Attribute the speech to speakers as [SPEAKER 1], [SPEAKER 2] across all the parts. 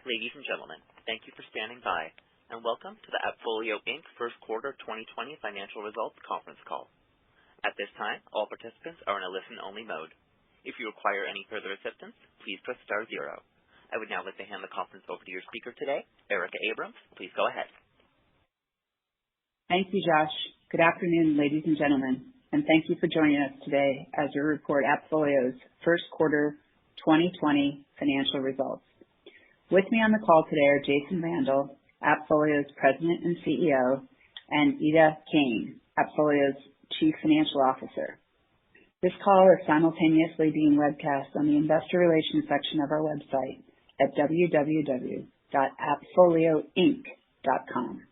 [SPEAKER 1] Ladies and gentlemen, thank you for standing by, and welcome to the AppFolio, Inc. First Quarter 2020 Financial Results Conference Call. At this time, all participants are in a listen-only mode. If you require any further assistance, please press *0. I would now like to hand the conference over to your speaker today, Erica Abrams. Please go ahead.
[SPEAKER 2] Thank you, Josh. Good afternoon, ladies and gentlemen, and thank you for joining us today as we report AppFolio's First Quarter 2020 Financial Results. With me on the call today are Randall, AppFolio's President and CEO, and Ida Kane, AppFolio's Chief Financial Officer. This call is simultaneously being webcast on the Investor Relations section of our website at www.appfolioinc.com.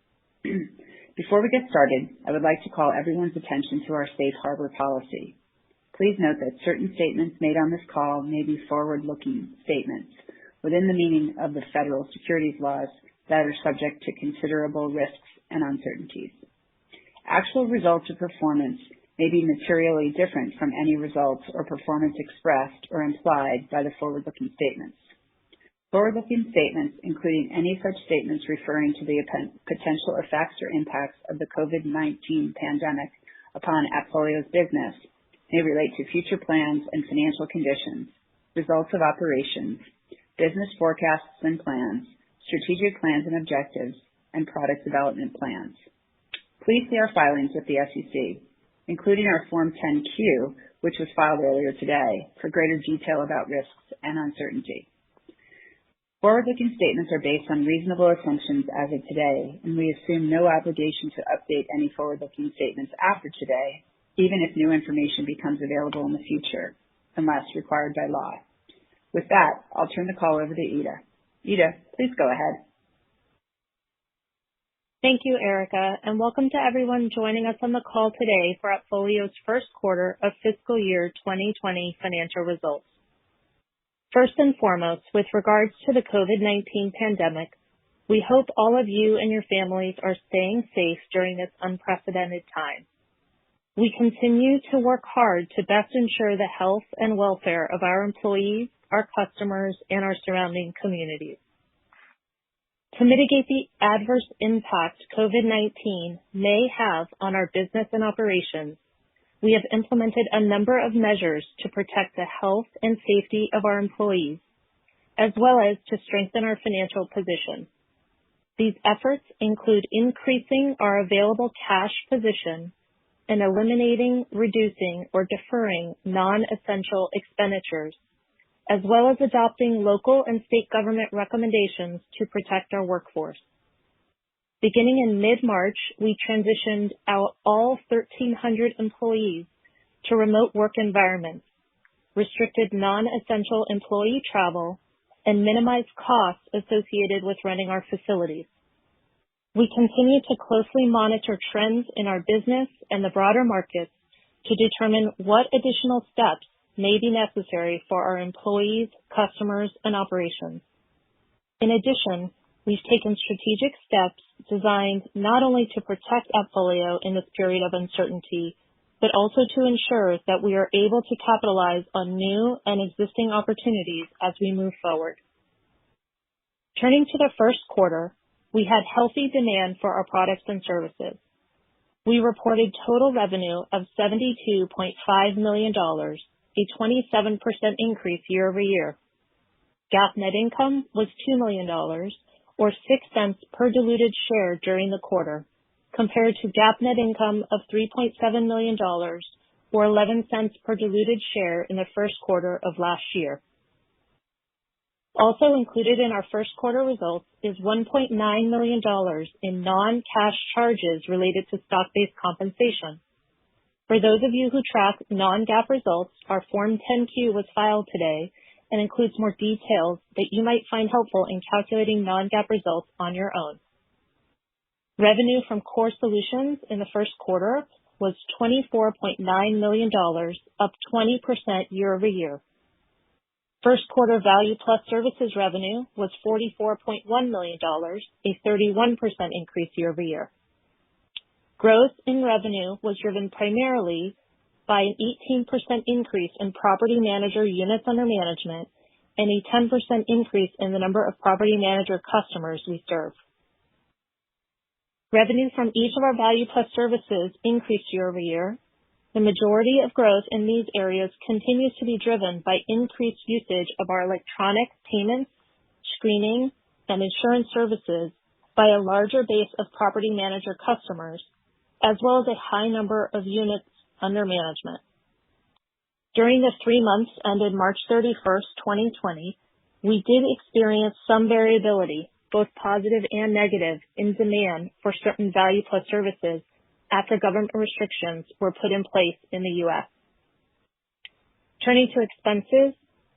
[SPEAKER 2] Before we get started, I would like to call everyone's attention to our safe harbor policy. Please note that certain statements made on this call may be forward-looking statements within the meaning of the federal securities laws that are subject to considerable risks and uncertainties. Actual results or performance may be materially different from any results or performance expressed or implied by the forward-looking statements. Forward-looking statements, including any such statements referring to the potential effects or impacts of the COVID-19 pandemic upon AppFolio's business, may relate to future plans and financial conditions, results of operations, business forecasts and plans, strategic plans and objectives, and product development plans. Please see our filings with the SEC, including our Form 10-Q, which was filed earlier today, for greater detail about risks and uncertainty. Forward-looking statements are based on reasonable assumptions as of today, and we assume no obligation to update any forward-looking statements after today, even if new information becomes available in the future, unless required by law. With that, I'll turn the call over to Ida. Ida, please go ahead.
[SPEAKER 3] Thank you, Erica, and welcome to everyone joining us on the call today for AppFolio's first quarter of fiscal year 2020 financial results. First and foremost, with regards to the COVID-19 pandemic, we hope all of you and your families are staying safe during this unprecedented time. We continue to work hard to best ensure the health and welfare of our employees, our customers, and our surrounding communities. To mitigate the adverse impact COVID-19 may have on our business and operations, we have implemented a number of measures to protect the health and safety of our employees, as well as to strengthen our financial position. These efforts include increasing our available cash position and eliminating, reducing, or deferring non-essential expenditures, as well as adopting local and state government recommendations to protect our workforce. Beginning in mid-March, we transitioned all 1,300 employees to remote work environments, restricted non-essential employee travel, and minimized costs associated with running our facilities. We continue to closely monitor trends in our business and the broader markets to determine what additional steps may be necessary for our employees, customers, and operations. In addition, we've taken strategic steps designed not only to protect AppFolio in this period of uncertainty, but also to ensure that we are able to capitalize on new and existing opportunities as we move forward. Turning to the first quarter, we had healthy demand for our products and services. We reported total revenue of $72.5 million, a 27% increase year over year. GAAP net income was $2 million, or 6 cents per diluted share during the quarter, compared to GAAP net income of $3.7 million, or 11 cents per diluted share in the first quarter of last year. Also included in our first quarter results is $1.9 million in non-cash charges related to stock-based compensation. For those of you who track non-GAAP results, our Form 10-Q was filed today and includes more details that you might find helpful in calculating non-GAAP results on your own. Revenue from core solutions in the first quarter was $24.9 million, up 20% year over year. First quarter Value Plus Services revenue was $44.1 million, a 31% increase year over year. Growth in revenue was driven primarily by an 18% increase in property manager units under management and a 10% increase in the number of property manager customers we serve. Revenue from each of our Value Plus services increased year over year. The majority of growth in these areas continues to be driven by increased usage of our electronic payments, screening, and insurance services by a larger base of property manager customers, as well as a high number of units under management. During the 3 months ended March 31st, 2020, we did experience some variability, both positive and negative, in demand for certain Value Plus services after government restrictions were put in place in the U.S. Turning to expenses,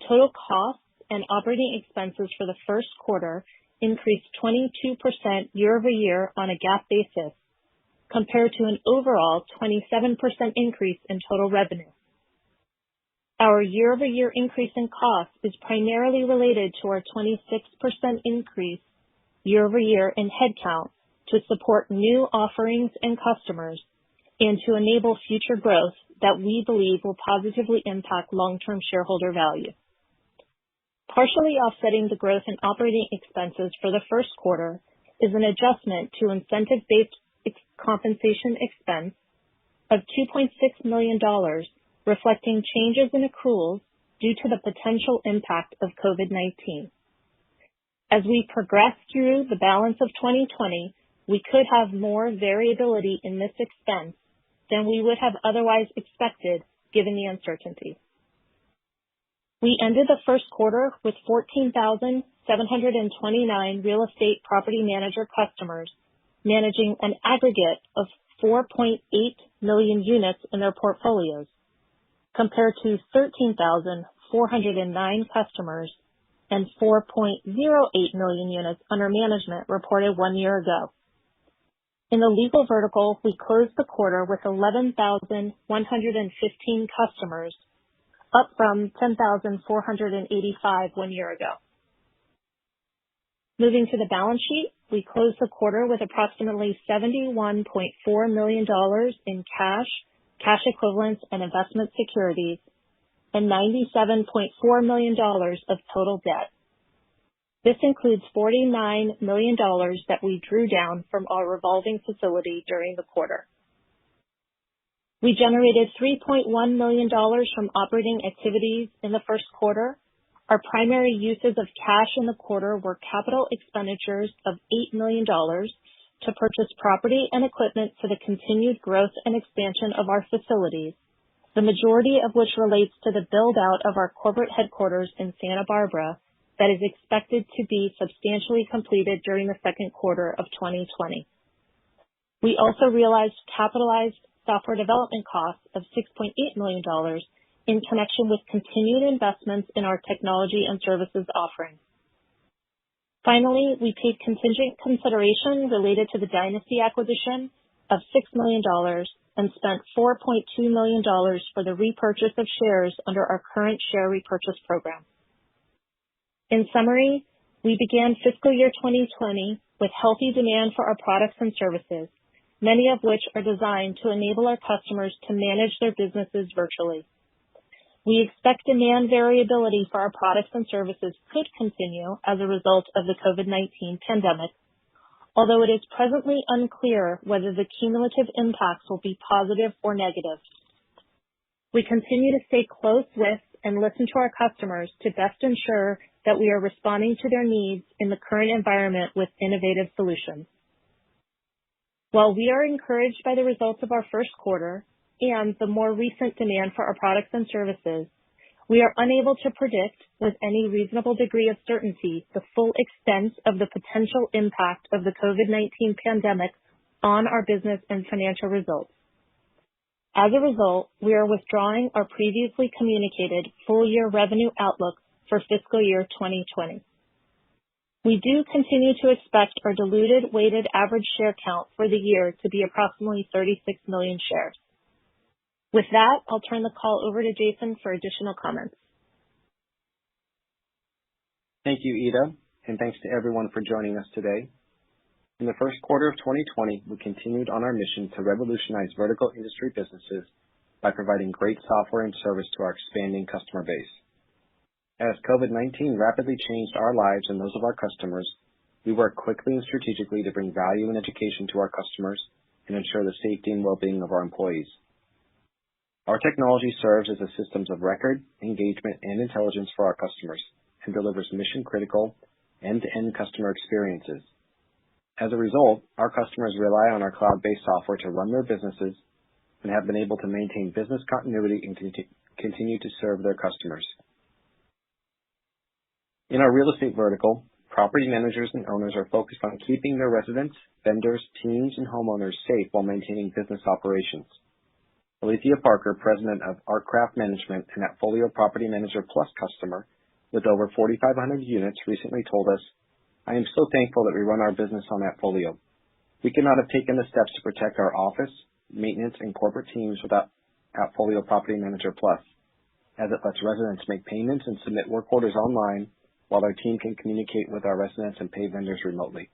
[SPEAKER 3] total costs and operating expenses for the first quarter increased 22% year over year on a GAAP basis, compared to an overall 27% increase in total revenue. Our year-over-year increase in costs is primarily related to our 26% increase year-over-year in headcount to support new offerings and customers and to enable future growth that we believe will positively impact long-term shareholder value. Partially offsetting the growth in operating expenses for the first quarter is an adjustment to incentive-based compensation expense of $2.6 million, reflecting changes in accruals due to the potential impact of COVID-19. As we progress through the balance of 2020, we could have more variability in this expense than we would have otherwise expected given the uncertainty. We ended the first quarter with 14,729 real estate property manager customers managing an aggregate of 4.8 million units in their portfolios, compared to 13,409 customers and 4.08 million units under management reported 1 year ago. In the legal vertical, we closed the quarter with 11,115 customers, up from 10,485 1 year ago. Moving to the balance sheet, we closed the quarter with approximately $71.4 million in cash equivalents, and investment securities, and $97.4 million of total debt. This includes $49 million that we drew down from our revolving facility during the quarter. We generated $3.1 million from operating activities in the first quarter. Our primary uses of cash in the quarter were capital expenditures of $8 million to purchase property and equipment for the continued growth and expansion of our facilities, the majority of which relates to the build-out of our corporate headquarters in Santa Barbara that is expected to be substantially completed during the second quarter of 2020. We also realized capitalized software development costs of $6.8 million in connection with continued investments in our technology and services offerings. Finally, we paid contingent consideration related to the Dynasty acquisition of $6 million and spent $4.2 million for the repurchase of shares under our current share repurchase program. In summary, we began fiscal year 2020 with healthy demand for our products and services, many of which are designed to enable our customers to manage their businesses virtually. We expect demand variability for our products and services could continue as a result of the COVID-19 pandemic, although it is presently unclear whether the cumulative impacts will be positive or negative. We continue to stay close with and listen to our customers to best ensure that we are responding to their needs in the current environment with innovative solutions. While we are encouraged by the results of our first quarter and the more recent demand for our products and services, we are unable to predict with any reasonable degree of certainty the full extent of the potential impact of the COVID-19 pandemic on our business and financial results. As a result, we are withdrawing our previously communicated full-year revenue outlook for fiscal year 2020. We do continue to expect our diluted weighted average share count for the year to be approximately 36 million shares. With that, I'll turn the call over to Jason for additional comments.
[SPEAKER 4] Thank you, Ida, and thanks to everyone for joining us today. In the first quarter of 2020, we continued on our mission to revolutionize vertical industry businesses by providing great software and service to our expanding customer base. As COVID-19 rapidly changed our lives and those of our customers, we worked quickly and strategically to bring value and education to our customers and ensure the safety and well-being of our employees. Our technology serves as a systems of record, engagement, and intelligence for our customers and delivers mission-critical, end-to-end customer experiences. As a result, our customers rely on our cloud-based software to run their businesses and have been able to maintain business continuity and continue to serve their customers. In our real estate vertical, property managers and owners are focused on keeping their residents, vendors, teams, and homeowners safe while maintaining business operations. Alethea Parker, president of Artcraft Management and AppFolio Property Manager Plus customer with over 4,500 units, recently told us, "I am so thankful that we run our business on AppFolio. We could not have taken the steps to protect our office, maintenance, and corporate teams without AppFolio Property Manager Plus, as it lets residents make payments and submit work orders online while our team can communicate with our residents and pay vendors remotely."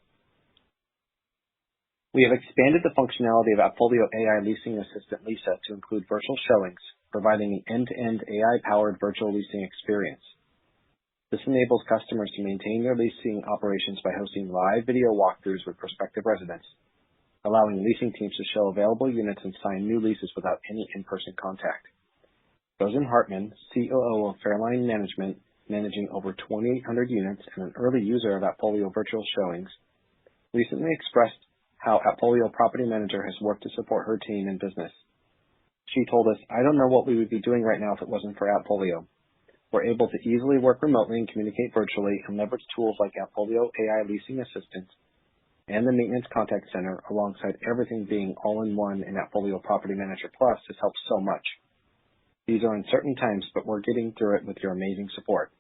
[SPEAKER 4] We have expanded the functionality of AppFolio AI Leasing Assistant Lisa to include virtual showings, providing an end-to-end AI-powered virtual leasing experience. This enables customers to maintain their leasing operations by hosting live video walkthroughs with prospective residents, allowing leasing teams to show available units and sign new leases without any in-person contact. Rosen Hartman, COO of Fairline Management, managing over 2,800 units and an early user of AppFolio virtual showings, recently expressed how AppFolio Property Manager has worked to support her team and business. She told us, "I don't know what we would be doing right now if it wasn't for AppFolio. We're able to easily work remotely and communicate virtually and leverage tools like AppFolio AI Leasing Assistant and the Maintenance Contact Center alongside everything being all-in-one in AppFolio Property Manager Plus has helped so much. These are uncertain times, but we're getting through it with your amazing support."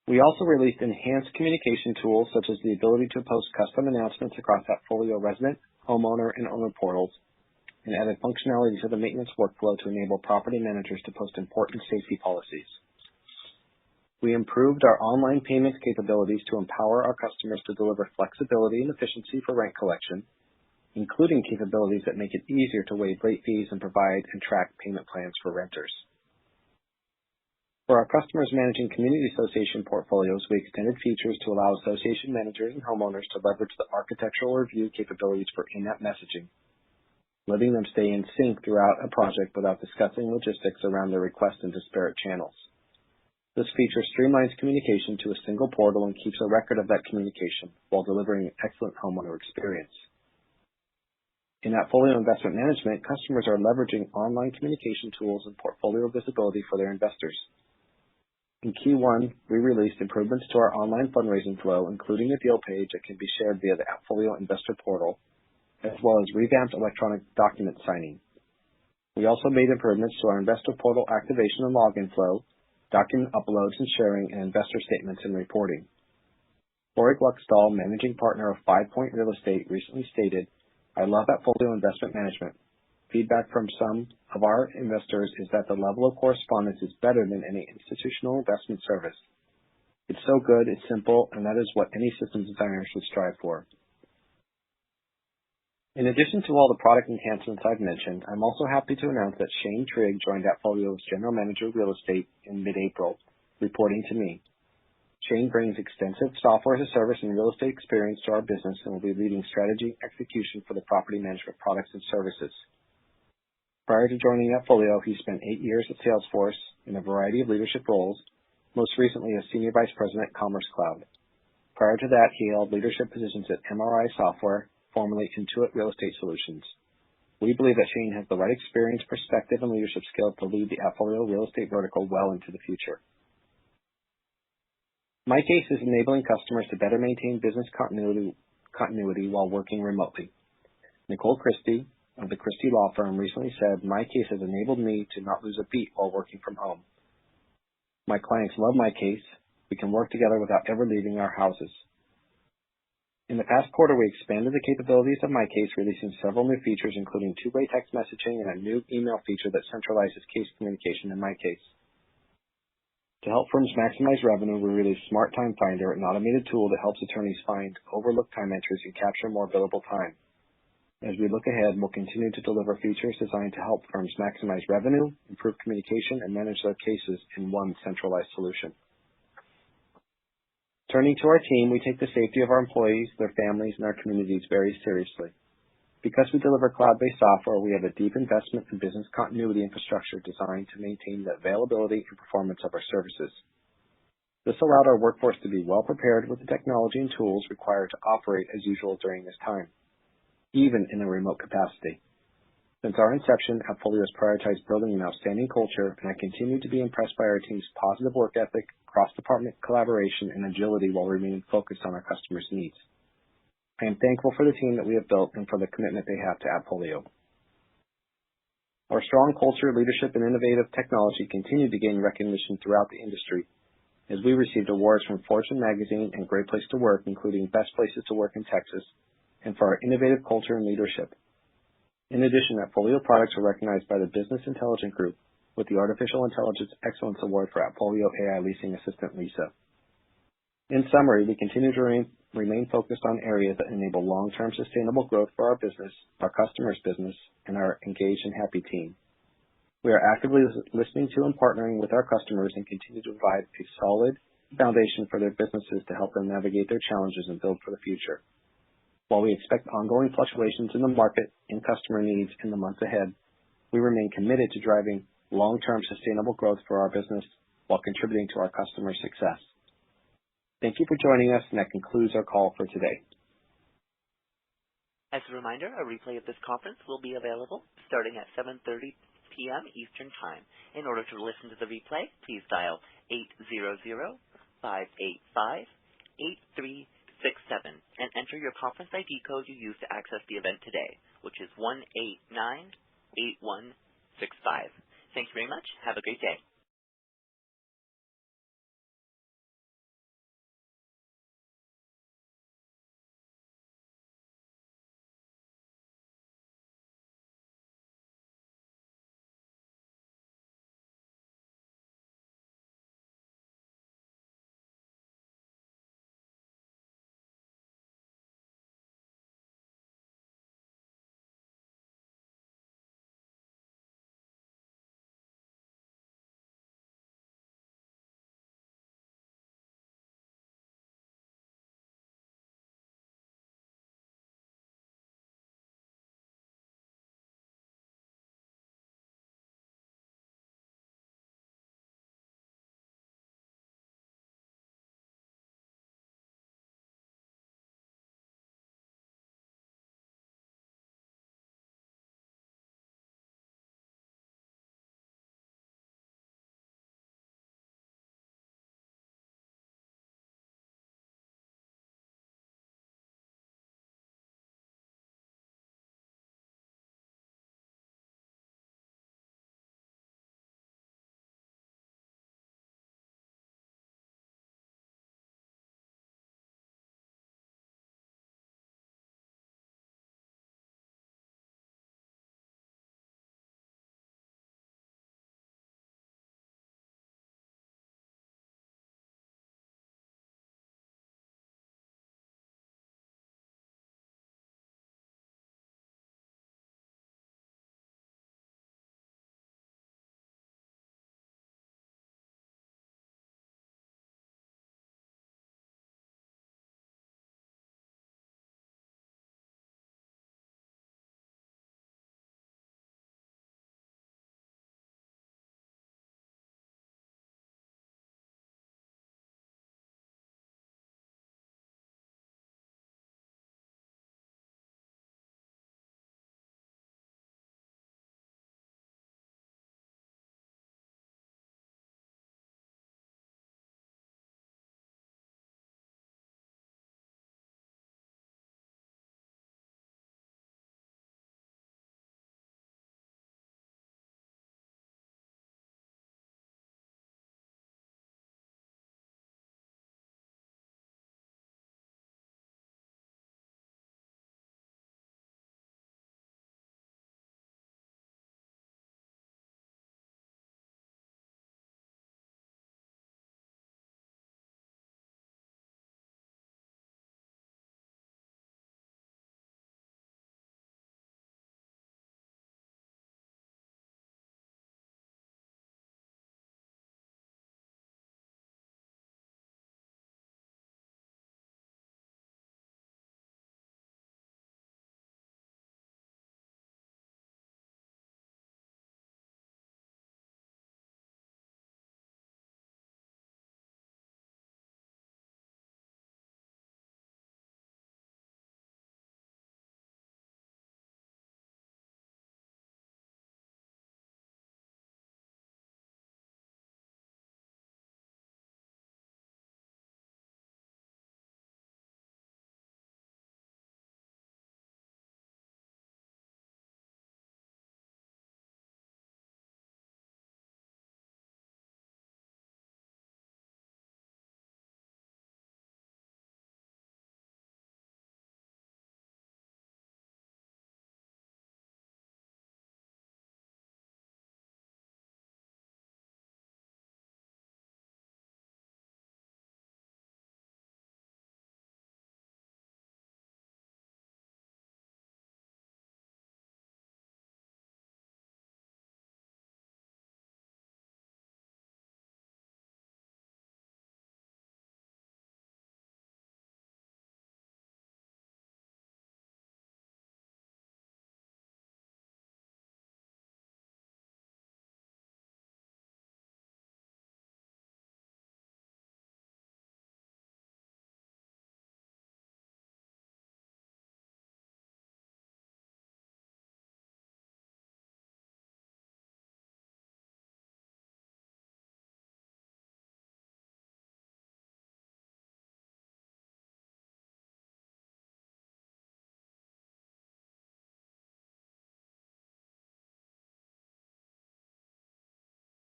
[SPEAKER 4] We also released enhanced communication tools such as the ability to post custom announcements across AppFolio resident, homeowner, and owner portals, and added functionality to the maintenance workflow to enable property managers to post important safety policies. We improved our online payments capabilities to empower our customers to deliver flexibility and efficiency for rent collection, including capabilities that make it easier to waive late fees and provide and track payment plans for renters. For our customers managing community association portfolios, we extended features to allow association managers and homeowners to leverage the architectural review capabilities for in-app messaging, letting them stay in sync throughout a project without discussing logistics around their request and disparate channels. This feature streamlines communication to a single portal and keeps a record of that communication while delivering an excellent homeowner experience. In AppFolio Investment Management, customers are leveraging online communication tools and portfolio visibility for their investors. In Q1, we released improvements to our online fundraising flow, including a deal page that can be shared via the AppFolio Investor Portal, as well as revamped electronic document signing. We also made improvements to our Investor Portal activation and login flow, document uploads and sharing, and investor statements and reporting. Corey Gluckstall, managing partner of 5 Point Real Estate, recently stated, "I love AppFolio Investment Management. Feedback from some of our investors is that the level of correspondence is better than any institutional investment service. It's so good, it's simple, and that is what any system designer should strive for." In addition to all the product enhancements I've mentioned, I'm also happy to announce that Shane Trigg joined AppFolio as General Manager of Real Estate in mid-April, reporting to me. Shane brings extensive software as a service and real estate experience to our business and will be leading strategy execution for the property management products and services. Prior to joining AppFolio, he spent 8 years at Salesforce in a variety of leadership roles, most recently as Senior Vice President at Commerce Cloud. Prior to that, he held leadership positions at MRI Software, formerly Intuit Real Estate Solutions. We believe that Shane has the right experience, perspective, and leadership skills to lead the AppFolio real estate vertical well into the future. MyCase is enabling customers to better maintain business continuity while working remotely. Nicole Christie of the Christie Law Firm recently said, "MyCase has enabled me to not lose a beat while working from home. My clients love MyCase. We can work together without ever leaving our houses." In the past quarter, we expanded the capabilities of MyCase, releasing several new features, including two-way text messaging and a new email feature that centralizes case communication in MyCase. To help firms maximize revenue, we released Smart Time Finder, an automated tool that helps attorneys find overlooked time entries and capture more billable time. As we look ahead, we'll continue to deliver features designed to help firms maximize revenue, improve communication, and manage their cases in one centralized solution. Turning to our team, we take the safety of our employees, their families, and our communities very seriously. Because we deliver cloud-based software, we have a deep investment in business continuity infrastructure designed to maintain the availability and performance of our services. This allowed our workforce to be well prepared with the technology and tools required to operate as usual during this time, even in a remote capacity. Since our inception, AppFolio has prioritized building an outstanding culture, and I continue to be impressed by our team's positive work ethic, cross-department collaboration, and agility while remaining focused on our customers' needs. I am thankful for the team that we have built and for the commitment they have to AppFolio. Our strong culture, leadership, and innovative technology continue to gain recognition throughout the industry as we received awards from Fortune Magazine and Great Place to Work, including Best Places to Work in Texas, and for our innovative culture and leadership. In addition, AppFolio products were recognized by the Business Intelligence Group with the Artificial Intelligence Excellence Award for AppFolio AI Leasing Assistant Lisa. In summary, we continue to remain focused on areas that enable long-term sustainable growth for our business, our customers' business, and our engaged and happy team. We are actively listening to and partnering with our customers and continue to provide a solid foundation for their businesses to help them navigate their challenges and build for the future. While we expect ongoing fluctuations in the market and customer needs in the months ahead, we remain committed to driving long-term sustainable growth for our business while contributing to our customers' success. Thank you for joining us, and that concludes our call for today.
[SPEAKER 1] As a reminder, a replay of this conference will be available starting at 7:30 p.m. Eastern Time. In order to listen to the replay, please dial 800-585-8367 and enter your conference ID code you used to access the event today, which is 1898165. Thanks very much. Have a great day.